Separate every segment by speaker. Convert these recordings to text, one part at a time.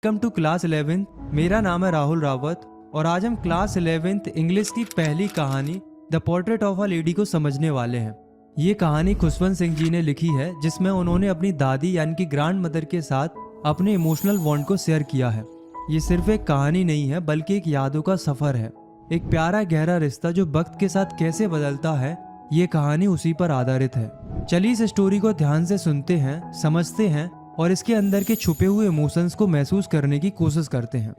Speaker 1: Welcome to class 11। मेरा नाम है राहुल रावत और आज हम क्लास 11th इंग्लिश की पहली कहानी the portrait of a lady को समझने वाले हैं। ये कहानी खुशवंत सिंह जी ने लिखी है, जिसमें उन्होंने अपनी दादी यानी कि ग्रैंड मदर के साथ अपने इमोशनल बॉन्ड को शेयर किया है। ये सिर्फ एक कहानी नहीं है बल्कि एक यादों का सफर है, एक प्यारा गहरा रिश्ता जो वक्त के साथ कैसे बदलता है। ये कहानी उसी पर आधारित है। चलिए इस स्टोरी को ध्यान से सुनते हैं, समझते हैं और इसके अंदर के छुपे हुए इमोशंस को महसूस करने की कोशिश करते हैं।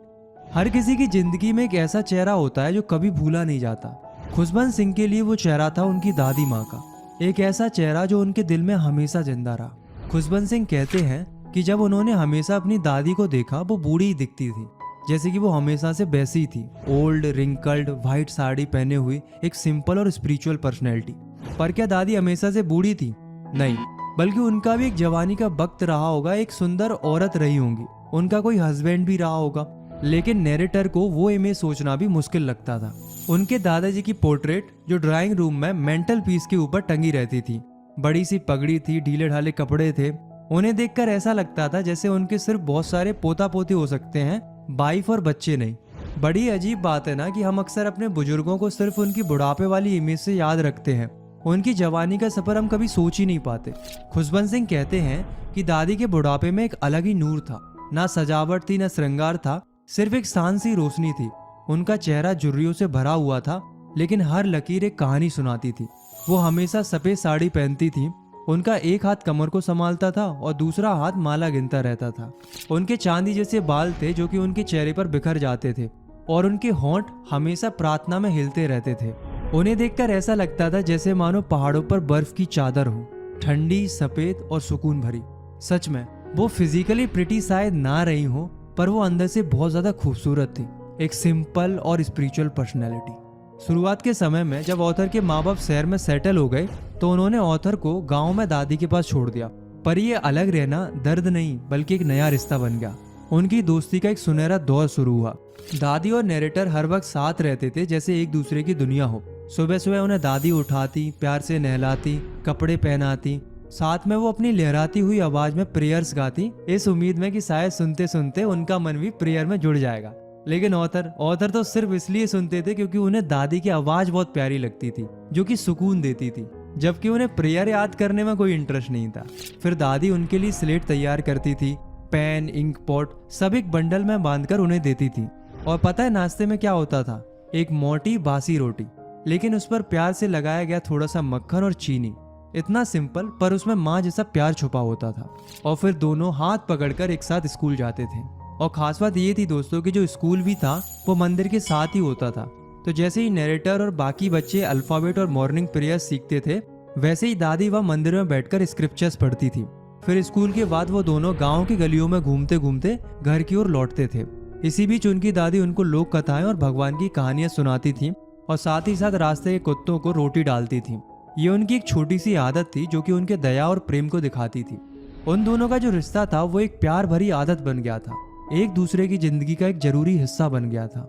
Speaker 1: हर किसी की जिंदगी में एक ऐसा चेहरा होता है जो कभी भूला नहीं जाता। खुशवंत सिंह के लिए वो चेहरा था उनकी दादी माँ का, एक ऐसा चेहरा जो उनके दिल में हमेशा जिंदा रहा। खुशवंत सिंह कहते हैं कि जब उन्होंने हमेशा अपनी दादी को देखा वो बूढ़ी ही दिखती थी, जैसे कि वो हमेशा से वैसी ही थी, ओल्ड रिंकल्ड व्हाइट साड़ी पहने हुई, एक सिंपल और स्पिरिचुअल पर्सनैलिटी। पर क्या दादी हमेशा से बूढ़ी थी? नहीं, बल्कि उनका भी एक जवानी का वक्त रहा होगा, एक सुंदर औरत रही होंगी, उनका कोई हस्बैंड भी रहा होगा। लेकिन नैरेटर को वो इमेज सोचना भी मुश्किल लगता था। उनके दादाजी की पोर्ट्रेट जो ड्राइंग रूम में मेंटल पीस के ऊपर टंगी रहती थी, बड़ी सी पगड़ी थी, ढीले ढाले कपड़े थे। उन्हें देखकर ऐसा लगता था जैसे उनके सिर्फ बहुत सारे पोता पोती हो सकते हैं, वाइफ और बच्चे नहीं। बड़ी अजीब बात है ना कि हम अक्सर अपने बुजुर्गों को सिर्फ उनकी बुढ़ापे वाली इमेज से याद रखते हैं, उनकी जवानी का सफर हम कभी सोच ही नहीं पाते। खुशवंत सिंह कहते हैं कि दादी के बुढ़ापे में एक अलग ही नूर था, ना सजावट थी ना श्रृंगार था, सिर्फ एक शांत सी रोशनी थी। उनका चेहरा झुर्रियों से भरा हुआ था, लेकिन हर लकीर एक कहानी सुनाती थी। वो हमेशा सफेद साड़ी पहनती थी, उनका एक हाथ कमर को संभालता था और दूसरा हाथ माला गिनता रहता था। उनके चांदी जैसे बाल थे जो कि उनके चेहरे पर बिखर जाते थे और उनके होंठ हमेशा प्रार्थना में हिलते रहते थे। उन्हें देखकर ऐसा लगता था जैसे मानो पहाड़ों पर बर्फ की चादर हो, ठंडी, सफेद और सुकून भरी। सच में वो फिजिकली प्रिटी शायद ना रही हो, पर वो अंदर से बहुत ज्यादा खूबसूरत थी, एक सिंपल और स्पिरिचुअल पर्सनैलिटी। शुरुआत के समय में जब ऑथर के माँ बाप शहर में सेटल हो गए तो उन्होंने ऑथर को गाँव में दादी के पास छोड़ दिया। पर ये अलग रहना दर्द नहीं बल्कि एक नया रिश्ता बन गया। उनकी दोस्ती का एक सुनहरा दौर शुरू हुआ। दादी और नैरेटर हर वक्त साथ रहते थे, जैसे एक दूसरे की दुनिया हो। सुबह सुबह उन्हें दादी उठाती, प्यार से नहलाती, कपड़े पहनाती, साथ में वो अपनी लहराती हुई आवाज में प्रेयर्स गाती, इस उम्मीद में कि शायद सुनते सुनते उनका मन भी प्रेयर में जुड़ जाएगा। लेकिन ऑथर तो सिर्फ इसलिए सुनते थे क्योंकि उन्हें दादी की आवाज बहुत प्यारी लगती थी, जो कि सुकून देती थी, जबकि उन्हें प्रेयर याद करने में कोई इंटरेस्ट नहीं था। फिर दादी उनके लिए स्लेट तैयार करती थी, पेन, इंक पॉट सब एक बंडल में बांधकर उन्हें देती थी। और पता है नाश्ते में क्या होता था? एक मोटी बासी रोटी, लेकिन उस पर प्यार से लगाया गया थोड़ा सा मक्खन और चीनी। इतना सिंपल, पर उसमें माँ जैसा प्यार छुपा होता था। और फिर दोनों हाथ पकड़कर एक साथ स्कूल जाते थे। और खास बात ये थी दोस्तों कि जो स्कूल भी था वो मंदिर के साथ ही होता था। तो जैसे ही नैरेटर और बाकी बच्चे अल्फाबेट और मॉर्निंग प्रेयर सीखते थे, वैसे ही दादी वह मंदिर में बैठकर स्क्रिप्चर्स पढ़ती थी। फिर स्कूल के बाद वो दोनों गाँव की गलियों में घूमते घूमते घर की ओर लौटते थे। इसी बीच उनकी दादी उनको लोक कथाएं और भगवान की कहानियां सुनाती थी और साथ ही साथ रास्ते के कुत्तों को रोटी डालती थी। ये उनकी एक छोटी सी आदत थी जो कि उनके दया और प्रेम को दिखाती थी। उन दोनों का जो रिश्ता था वो एक प्यार भरी आदत बन गया था, एक दूसरे की जिंदगी का एक जरूरी हिस्सा बन गया था।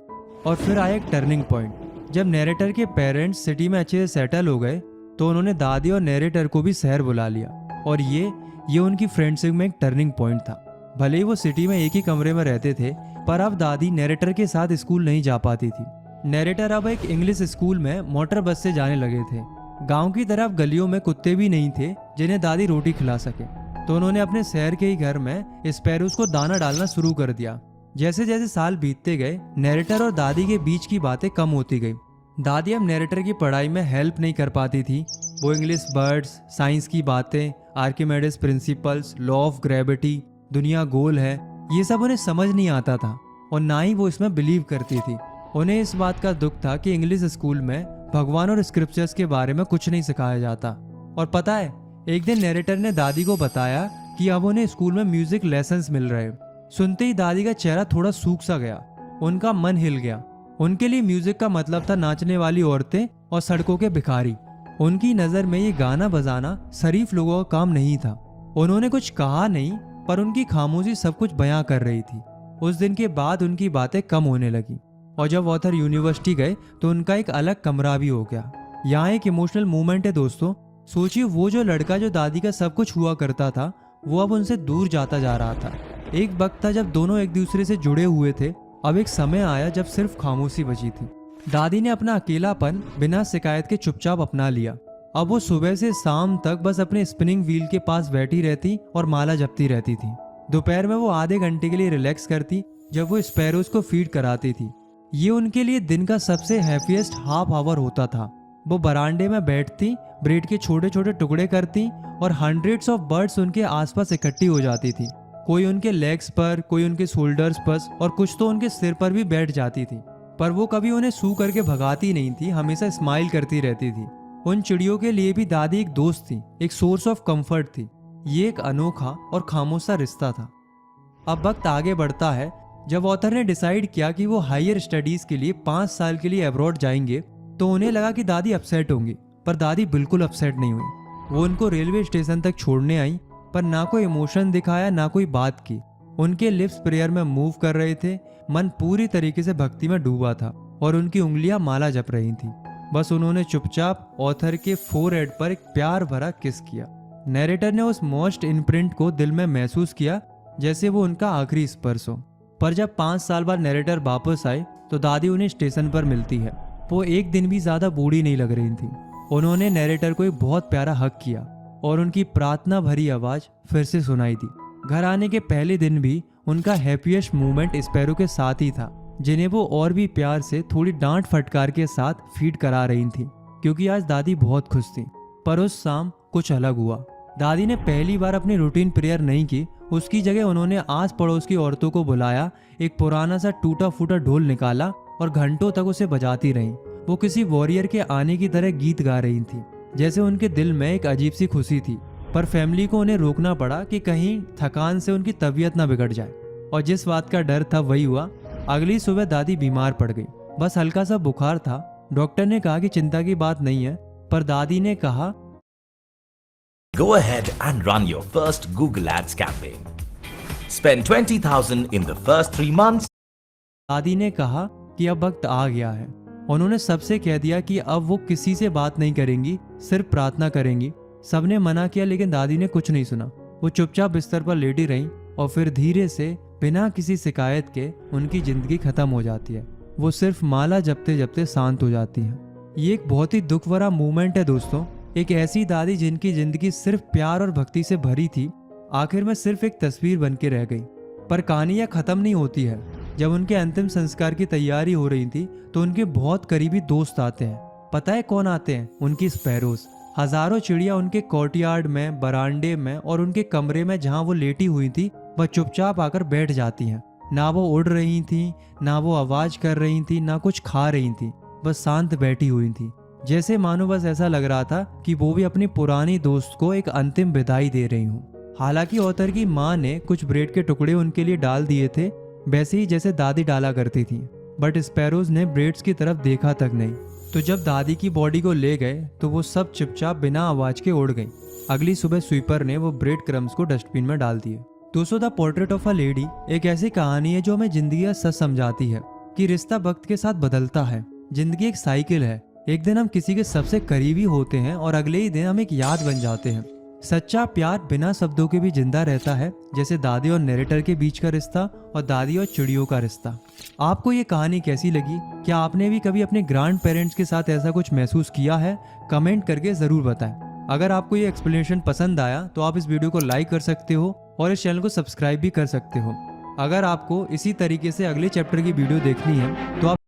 Speaker 1: और फिर आया एक टर्निंग पॉइंट। जब नैरेटर के पेरेंट्स सिटी में अच्छे से सेटल हो गए तो उन्होंने दादी और नैरेटर को भी शहर बुला लिया। और ये उनकी फ्रेंडशिप में एक टर्निंग पॉइंट था। भले ही वो सिटी में एक ही कमरे में रहते थे, पर अब दादी नैरेटर के साथ स्कूल नहीं जा पाती थी। नैरेटर अब एक इंग्लिश स्कूल में मोटर बस से जाने लगे थे। गांव की तरफ गलियों में कुत्ते भी नहीं थे जिन्हें दादी रोटी खिला सके, तो उन्होंने अपने शहर के ही घर में स्पैरोज को दाना डालना शुरू कर दिया। जैसे जैसे साल बीतते गए, नैरेटर और दादी के बीच की बातें कम होती गई। दादी अब नैरेटर की पढ़ाई में हेल्प नहीं कर पाती थी। वो इंग्लिश वर्ड्स, साइंस की बातें, Archimedes principles, law of gravity, दुनिया गोल है, ये सब उन्हें समझ नहीं आता था और ना ही वो इसमें बिलीव करती थी। उन्हें इस बात का दुख था कि इंग्लिश स्कूल में भगवान और स्क्रिप्चर्स के बारे में कुछ नहीं सिखाया जाता। और पता है, एक दिन नैरेटर ने दादी को बताया कि अब उन्हें स्कूल में म्यूजिक लेसन्स मिल रहे। सुनते ही दादी का चेहरा थोड़ा सूख सा गया, उनका मन हिल गया। उनके लिए म्यूजिक का मतलब था नाचने वाली औरतें और सड़कों के भिखारी। उनकी नजर में ये गाना बजाना शरीफ लोगों का काम नहीं था। उन्होंने कुछ कहा नहीं, पर उनकी खामोशी सब कुछ बयां कर रही थी। उस दिन के बाद उनकी बातें कम होने लगी और जब ऑथर यूनिवर्सिटी गए तो उनका एक अलग कमरा भी हो गया। यहाँ एक इमोशनल मोमेंट है दोस्तों। सोचिए, वो जो लड़का जो दादी का सब कुछ हुआ करता था, वो अब उनसे दूर जाता जा रहा था। एक वक्त था जब दोनों एक दूसरे से जुड़े हुए थे। अब एक समय आया जब सिर्फ खामोशी बची थी। दादी ने अपना अकेलापन बिना शिकायत के चुपचाप अपना लिया। अब वो सुबह से शाम तक बस अपने स्पिनिंग व्हील के पास बैठी रहती और माला जपती रहती थी। दोपहर में वो आधे घंटे के लिए रिलैक्स करती जब वो स्पैरोज को फीड कराती थी। ये उनके लिए दिन का सबसे हैप्पीएस्ट हाफ आवर होता था। वो बरामदे में बैठती, ब्रेड के छोटे छोटे टुकड़े करती और हंड्रेड्स ऑफ बर्ड्स उनके आसपास इकट्ठी हो जाती थी। कोई उनके लेग्स पर, कोई उनके शोल्डर्स पर और कुछ तो उनके सिर पर भी बैठ जाती थी। पर वो कभी उन्हें सू करके भगाती नहीं थी, हमेशा स्माइल करती रहती थी। उन चिड़ियों के लिए भी दादी एक दोस्त थी, एक सोर्स ऑफ कंफर्ट थी। ये एक अनोखा और खामोश सा रिश्ता था। अब वक्त आगे बढ़ता है। जब ऑथर ने डिसाइड किया कि वो हायर स्टडीज के लिए 5 साल के लिए अब्रॉड जाएंगे, तो उन्हें लगा कि दादी अपसेट होंगी। पर दादी बिल्कुल अपसेट नहीं हुई। वो उनको रेलवे स्टेशन तक छोड़ने आई, पर ना कोई इमोशन दिखाया, ना कोई बात की। उनके लिप्स प्रेयर में मूव कर रहे थे, मन पूरी तरीके से भक्ति में डूबा था और उनकी उंगलियां माला जप रही थी। बस उन्होंने चुपचाप ऑथर के फोरहेड पर एक प्यार भरा किस किया। नैरेटर ने उस मोस्ट इम्प्रिंट को दिल में महसूस किया जैसे वो उनका आखिरी स्पर्श हो। पर जब 5 साल बाद नैरेटर वापस आए तो दादी उन्हें स्टेशन पर मिलती है। वो एक दिन भी ज्यादा बूढ़ी नहीं लग रही थी। उन्होंने नैरेटर को एक बहुत प्यारा हक किया और उनकी प्रार्थना भरी आवाज फिर से सुनाई दी। घर आने के पहले दिन भी उनका हैप्पीएस्ट मोमेंट स्पैरो के साथ ही था, जिन्हें वो और भी प्यार से थोड़ी डांट फटकार के साथ फीड करा रही थी, क्योंकि आज दादी बहुत खुश थी। पर उस शाम कुछ अलग हुआ। दादी ने पहली बार अपनी रूटीन प्रेयर नहीं की। उसकी जगह उन्होंने आस पड़ोस की औरतों को बुलाया, एक पुराना सा टूटा फूटा ढोल निकाला और घंटों तक उसे बजाती रहीं। वो किसी वॉरियर के आने की तरह गीत गा रही थी, जैसे उनके दिल में एक अजीब सी खुशी थी। पर फैमिली को उन्हें रोकना पड़ा कि कहीं थकान से उनकी तबीयत ना बिगड़ जाए। और जिस बात का डर था वही हुआ। अगली सुबह दादी बीमार पड़ गई। बस हल्का सा बुखार था। डॉक्टर ने कहा कि चिंता की बात नहीं है, पर दादी ने कहा,
Speaker 2: Go ahead and run your first Google Ads campaign. Spend 20,000 in the first 3 months.
Speaker 1: दादी ने कहा कि अब वक्त आ गया है। उन्होंने सबसे कह दिया कि अब वो किसी से बात नहीं करेंगी, सिर्फ प्रार्थना करेंगी। सबने मना किया, लेकिन दादी ने कुछ नहीं सुना। वो चुपचाप बिस्तर पर लेटी रहीं और फिर धीरे से बिना किसी शिकायत के उनकी जिंदगी खत्म हो जाती है। वो सिर्फ माला जपते जपते शांत हो जाती हैं। ये एक बहुत ही दुख भरा मूवमेंट है दोस्तों। एक ऐसी दादी जिनकी जिंदगी सिर्फ प्यार और भक्ति से भरी थी, आखिर में सिर्फ एक तस्वीर बन के रह गई। पर कहानी यह खत्म नहीं होती है। जब उनके अंतिम संस्कार की तैयारी हो रही थी तो उनके बहुत करीबी दोस्त आते हैं। पता है कौन आते हैं? उनकी स्पैरोज। हजारों चिड़िया उनके कोर्टयार्ड में, बरामदे में और उनके कमरे में जहां वो लेटी हुई थी, वह चुपचाप आकर बैठ जाती हैं। ना वो उड़ रही थी, ना वो आवाज कर रही थी, ना कुछ खा रही थी, बस शांत बैठी हुई थी। जैसे मानो बस ऐसा लग रहा था कि वो भी अपनी पुरानी दोस्त को एक अंतिम विदाई दे रही हूँ। हालांकि ऑथर की माँ ने कुछ ब्रेड के टुकड़े उनके लिए डाल दिए थे, वैसे ही जैसे दादी डाला करती थी। बट स्पैरोज ने ब्रेड्स की तरफ देखा तक नहीं। तो जब दादी की बॉडी को ले गए तो वो सब चुपचाप बिना आवाज के उड़ गई। अगली सुबह स्वीपर ने वो ब्रेड क्रम्स को डस्टबिन में डाल दिए। दोस्तों, the portrait of a lady एक ऐसी कहानी है जो हमें जिंदगी का सच समझाती है कि रिश्ता वक्त के साथ बदलता है। जिंदगी एक साइकिल है। एक दिन हम किसी के सबसे करीबी होते हैं और अगले ही दिन हम एक याद बन जाते हैं। सच्चा प्यार बिना शब्दों के भी जिंदा रहता है, जैसे दादी और नैरेटर के बीच का रिश्ता और दादी और चिड़ियों का रिश्ता। आपको ये कहानी कैसी लगी? क्या आपने भी कभी अपने ग्रैंड पेरेंट्स के साथ ऐसा कुछ महसूस किया है? कमेंट करके जरूर बताएं। अगर आपको ये एक्सप्लेनेशन पसंद आया तो आप इस वीडियो को लाइक कर सकते हो और इस चैनल को सब्सक्राइब भी कर सकते हो। अगर आपको इसी तरीके से अगले चैप्टर की वीडियो देखनी है तो आप